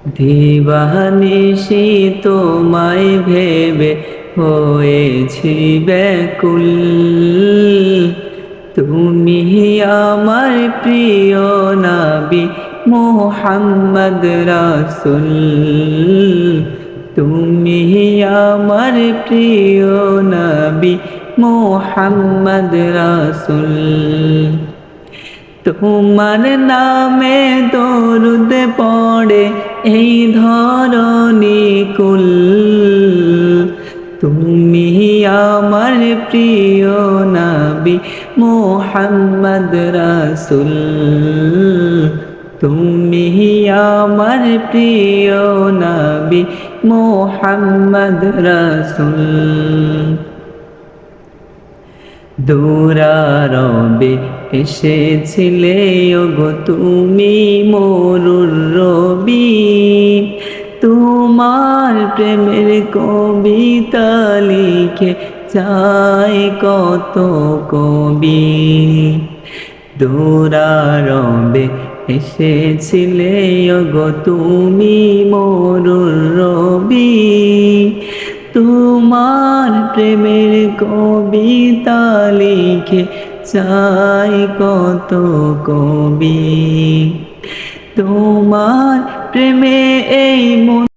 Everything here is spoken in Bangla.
দিবানিশি তোমায় ভেবে হয়েছি ব্যাকুল। তুমি আমার প্রিয় নবী মুহাম্মদ রাসূল। তুমি আমার প্রিয় নবী মুহাম্মদ রাসূল। তোমার নামে দরুদ পড়ে এই ধরণী কুল। তুমি আমার প্রিয় নবী মুহাম্মদ রাসূল। তুমি আমার প্রিয় নবী মুহাম্মদ রাসূল। দুরারবে এসেছিলে ওগো তুমি মরুর রবি। তোমার প্রেমের কবিতা লিখে যায় কত কবি। দুরারবে এসেছিলে ওগো তুমি মরুর রবি। তোমার প্রেমের কবিতা লিখে চাই কত কবি। তোমার প্রেমে এই মন